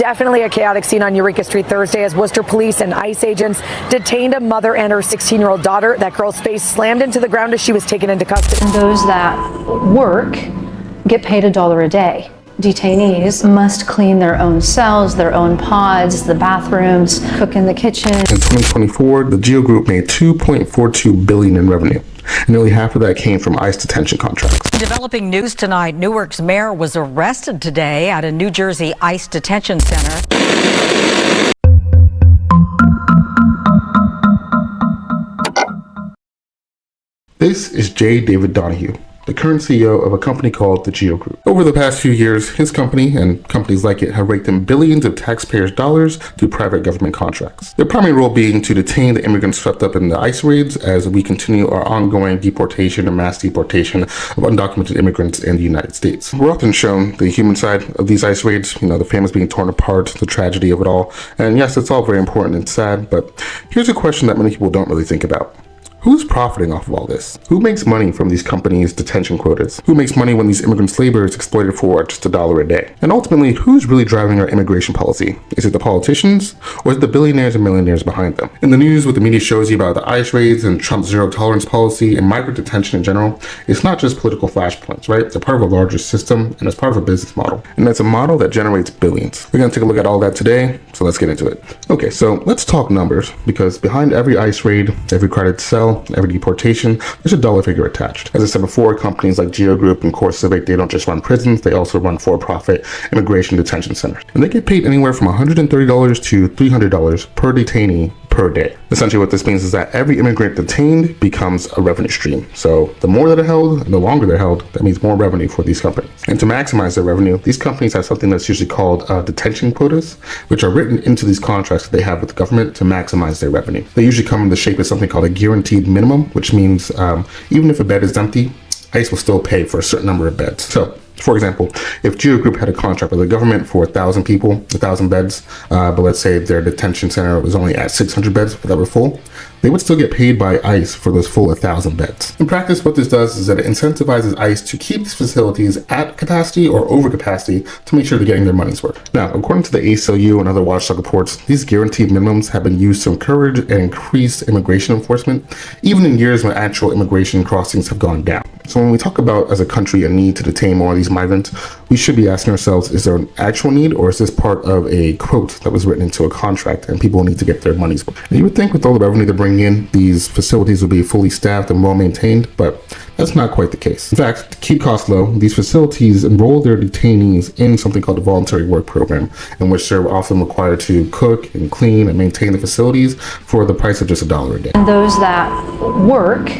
Definitely a chaotic scene on Eureka Street Thursday as Worcester police and ICE agents detained a mother and her 16-year-old daughter. That girl's face slammed into the ground as she was taken into custody. And those that work get paid $1 a day. Detainees must clean their own cells, their own pods, the bathrooms, cook in the kitchen. In 2024, the GEO Group made $2.42 billion in revenue. And nearly half of that came from ICE detention contracts. Developing news tonight, Newark's mayor was arrested today at a New Jersey ICE detention center. This is J. David Donahue, the current CEO of a company called the GEO Group. Over the past few years, his company and companies like it have raked in billions of taxpayers' dollars through private government contracts. Their primary role being to detain the immigrants swept up in the ICE raids as we continue our ongoing deportation and mass deportation of undocumented immigrants in the United States. We're often shown the human side of these ICE raids, the families being torn apart, the tragedy of it all. And yes, it's all very important and sad, but here's a question that many people don't really think about. Who's profiting off of all this? Who makes money from these companies' detention quotas? Who makes money when these immigrants' labor is exploited for just $1 a day? And ultimately, who's really driving our immigration policy? Is it the politicians, or is it the billionaires and millionaires behind them? In the news, what the media shows you about the ICE raids and Trump's zero-tolerance policy and migrant detention in general, it's not just political flashpoints, right? They're part of a larger system, and it's part of a business model. And that's a model that generates billions. We're gonna take a look at all that today, so let's get into it. Okay, so let's talk numbers, because behind every ICE raid, every crowded cell, every deportation, there's a dollar figure attached. As I said before, companies like GEO Group and CoreCivic, they don't just run prisons, they also run for-profit immigration detention centers. And they get paid anywhere from $130 to $300 per detainee per day. Essentially what this means is that every immigrant detained becomes a revenue stream. So the more that are held and the longer they're held, that means more revenue for these companies. And to maximize their revenue, these companies have something that's usually called detention quotas, which are written into these contracts that they have with the government to maximize their revenue. They usually come in the shape of something called a guaranteed minimum, which means even if a bed is empty, ICE will still pay for a certain number of beds. So, for example, if GEO Group had a contract with the government for 1,000 people, 1,000 beds, but let's say their detention center was only at 600 beds that were full, they would still get paid by ICE for those full 1,000 beds. In practice, what this does is that it incentivizes ICE to keep these facilities at capacity or over capacity to make sure they're getting their money's worth. Now, according to the ACLU and other watchdog reports, these guaranteed minimums have been used to encourage and increase immigration enforcement, even in years when actual immigration crossings have gone down. So when we talk about, as a country, a need to detain more of these migrants, we should be asking ourselves, is there an actual need, or is this part of a quote that was written into a contract and people need to get their money's worth? And you would think with all the revenue they're bringing in, these facilities would be fully staffed and well maintained, but that's not quite the case. In fact, to keep costs low, these facilities enroll their detainees in something called the voluntary work program, in which they're often required to cook and clean and maintain the facilities for the price of just $1 a day. And those that work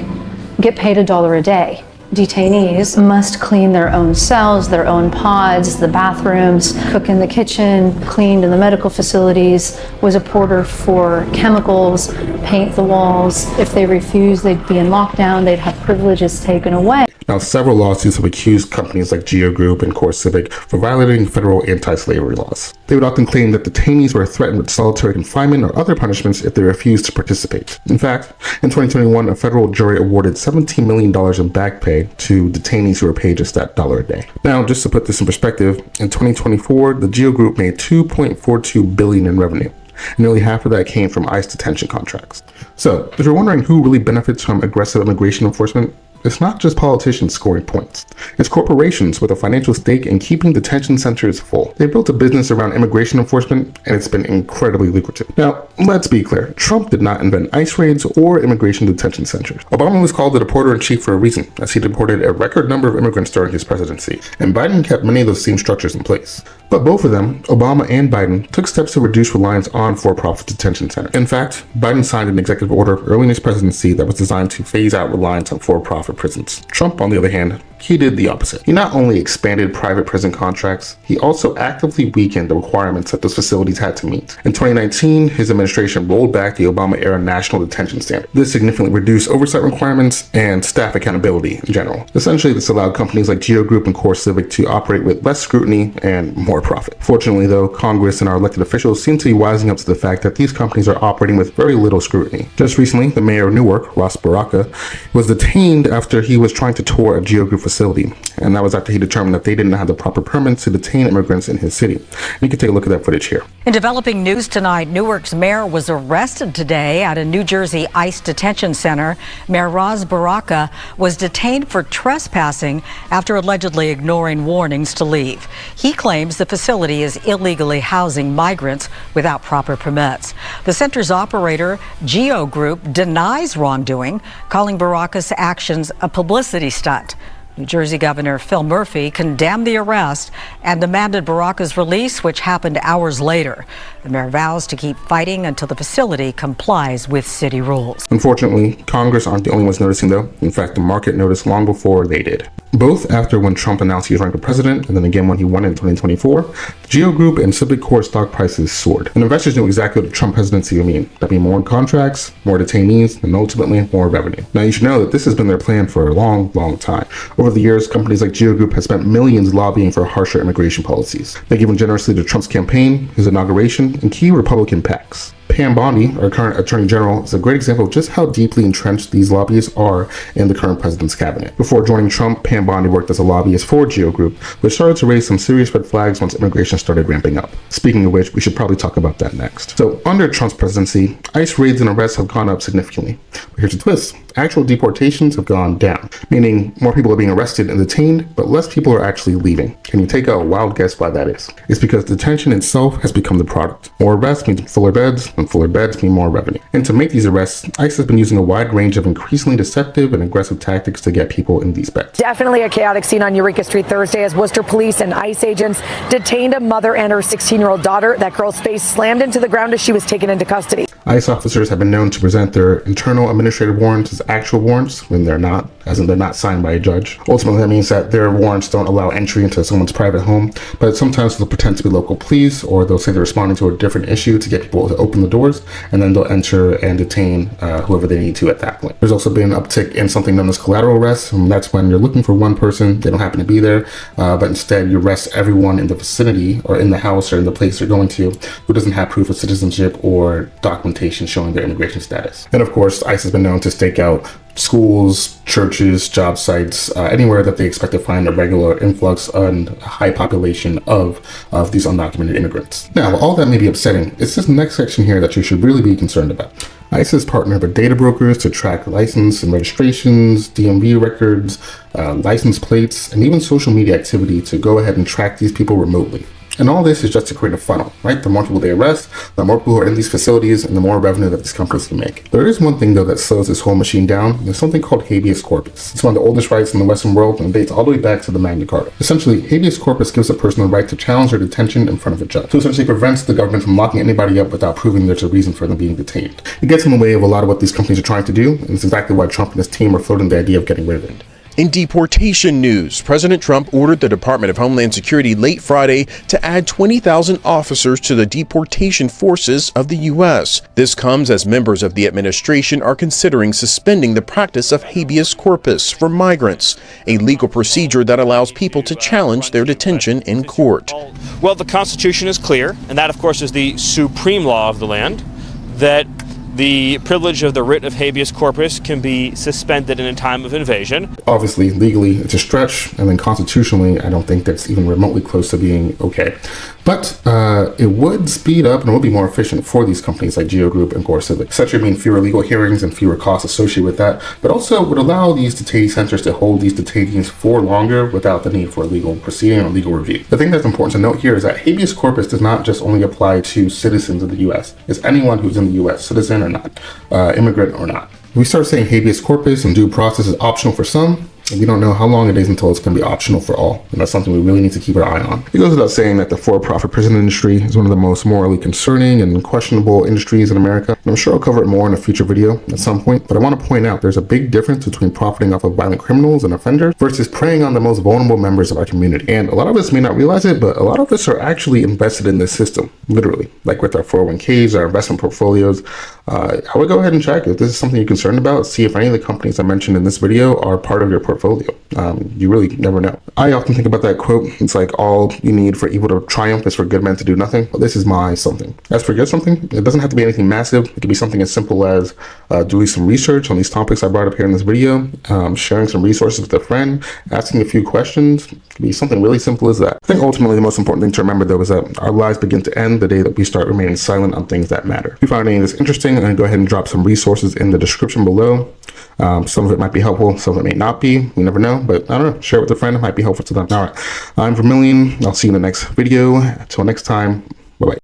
get paid $1 a day. Detainees must clean their own cells, their own pods, the bathrooms, cook in the kitchen, cleaned in the medical facilities, was a porter for chemicals, paint the walls. If they refused, they'd be in lockdown, they'd have privileges taken away. Now, several lawsuits have accused companies like GEO Group and CoreCivic for violating federal anti-slavery laws. They would often claim that detainees were threatened with solitary confinement or other punishments if they refused to participate. In fact, in 2021, a federal jury awarded $17 million in back pay to detainees who were paid just that $1 a day. Now, just to put this in perspective, in 2024, the GEO Group made $2.42 billion in revenue. Nearly half of that came from ICE detention contracts. So, if you're wondering who really benefits from aggressive immigration enforcement, it's not just politicians scoring points. It's corporations with a financial stake in keeping detention centers full. They built a business around immigration enforcement, and it's been incredibly lucrative. Now, let's be clear. Trump did not invent ICE raids or immigration detention centers. Obama was called the deporter-in-chief for a reason, as he deported a record number of immigrants during his presidency, and Biden kept many of those same structures in place. But both of them, Obama and Biden, took steps to reduce reliance on for-profit detention centers. In fact, Biden signed an executive order early in his presidency that was designed to phase out reliance on for-profit prisons. Trump, on the other hand, he did the opposite. He not only expanded private prison contracts, he also actively weakened the requirements that those facilities had to meet. In 2019, his administration rolled back the Obama-era national detention standard. This significantly reduced oversight requirements and staff accountability in general. Essentially, this allowed companies like GEO Group and CoreCivic to operate with less scrutiny and more profit. Fortunately, though, Congress and our elected officials seem to be wising up to the fact that these companies are operating with very little scrutiny. Just recently, the mayor of Newark, Baraka, was detained after he was trying to tour a GEO Group facility. And that was after he determined that they didn't have the proper permits to detain immigrants in his city. And you can take a look at that footage here. In developing news tonight, Newark's mayor was arrested today at a New Jersey ICE detention center. Mayor Baraka was detained for trespassing after allegedly ignoring warnings to leave. He claims the facility is illegally housing migrants without proper permits. The center's operator, GEO Group, denies wrongdoing, calling Baraka's actions a publicity stunt. New Jersey Governor Phil Murphy condemned the arrest and demanded Baraka's release, which happened hours later. The mayor vows to keep fighting until the facility complies with city rules. Unfortunately, Congress aren't the only ones noticing, though. In fact, the market noticed long before they did. Both after when Trump announced he was running for president, and then again when he won in 2024, the GEO Group and CoreCivic Core stock prices soared. And investors knew exactly what the Trump presidency would mean. That'd be more contracts, more detainees, and ultimately more revenue. Now you should know that this has been their plan for a long, long time. Over the years, companies like GEO Group have spent millions lobbying for harsher immigration policies. They've given generously to Trump's campaign, his inauguration, and key Republican PACs. Bondi, our current Attorney General, is a great example of just how deeply entrenched these lobbyists are in the current president's cabinet. Before joining Trump, Bondi worked as a lobbyist for GEO Group, which started to raise some serious red flags once immigration started ramping up. Speaking of which, we should probably talk about that next. So, under Trump's presidency, ICE raids and arrests have gone up significantly. But here's the twist. Actual deportations have gone down, meaning more people are being arrested and detained, but less people are actually leaving. Can you take a wild guess why that is? It's because detention itself has become the product. More arrests means fuller beds, and fuller beds mean more revenue. And to make these arrests, ICE has been using a wide range of increasingly deceptive and aggressive tactics to get people in these beds. Definitely a chaotic scene on Eureka Street Thursday as Worcester police and ICE agents detained a mother and her 16-year-old daughter. That girl's face slammed into the ground as she was taken into custody. ICE officers have been known to present their internal administrative warrants as actual warrants when they're not, as in they're not signed by a judge. Ultimately, that means that their warrants don't allow entry into someone's private home, but sometimes they'll pretend to be local police, or they'll say they're responding to a different issue to get people to open the doors, and then they'll enter and detain whoever they need to at that point. There's also been an uptick in something known as collateral arrests, and that's when you're looking for one person, they don't happen to be there, but instead you arrest everyone in the vicinity or in the house or in the place you're going to who doesn't have proof of citizenship or documentation showing their immigration status. And of course, ICE has been known to stake out schools, churches, job sites, anywhere that they expect to find a regular influx and a high population of these undocumented immigrants. Now, while all that may be upsetting, it's this next section here that you should really be concerned about. ICE has partnered with data brokers to track license and registrations, DMV records, license plates, and even social media activity to go ahead and track these people remotely. And all this is just to create a funnel, right? The more people they arrest, the more people who are in these facilities, and the more revenue that these companies can make. There is one thing, though, that slows this whole machine down. There's something called Habeas Corpus. It's one of the oldest rights in the Western world and dates all the way back to the Magna Carta. Essentially, Habeas Corpus gives a person the right to challenge their detention in front of a judge. So essentially prevents the government from locking anybody up without proving there's a reason for them being detained. It gets in the way of a lot of what these companies are trying to do, and it's exactly why Trump and his team are floating the idea of getting rid of it. In deportation news, President Trump ordered the Department of Homeland Security late Friday to add 20,000 officers to the deportation forces of the U.S. This comes as members of the administration are considering suspending the practice of habeas corpus for migrants, a legal procedure that allows people to challenge their detention in court. Well, the Constitution is clear, and that, of course, is the supreme law of the land, that the privilege of the writ of habeas corpus can be suspended in a time of invasion. Obviously, legally, it's a stretch, and then constitutionally, I don't think that's even remotely close to being okay. But it would speed up and it would be more efficient for these companies like GEO Group and CoreCivic. Such would mean fewer legal hearings and fewer costs associated with that, but also would allow these detainee centers to hold these detainees for longer without the need for a legal proceeding or legal review. The thing that's important to note here is that habeas corpus does not just only apply to citizens of the U.S. It's anyone who's in the U.S., citizen or not, immigrant or not. We start saying habeas corpus and due process is optional for some, and we don't know how long it is until it's going to be optional for all. And that's something we really need to keep our eye on. It goes without saying that the for-profit prison industry is one of the most morally concerning and questionable industries in America. And I'm sure I'll cover it more in a future video at some point, but I want to point out there's a big difference between profiting off of violent criminals and offenders versus preying on the most vulnerable members of our community. And a lot of us may not realize it, but a lot of us are actually invested in this system, literally, like with our 401ks, our investment portfolios. I would go ahead and check if this is something you're concerned about. See if any of the companies I mentioned in this video are part of your portfolio. portfolio. You really never know. I often think about that quote. It's like, all you need for evil to triumph is for good men to do nothing. Well, this is my something. As for good something, it doesn't have to be anything massive. It could be something as simple as doing some research on these topics I brought up here in this video, sharing some resources with a friend, asking a few questions. It could be something really simple as that. I think ultimately the most important thing to remember, though, is that our lives begin to end the day that we start remaining silent on things that matter. If you found any of this interesting, I'm going to go ahead and drop some resources in the description below. Some of it might be helpful, some of it may not be. You never know, but I don't know. Share it with a friend. It might be helpful to them. All right. I'm Vermillion. I'll see you in the next video. Until next time. Bye-bye.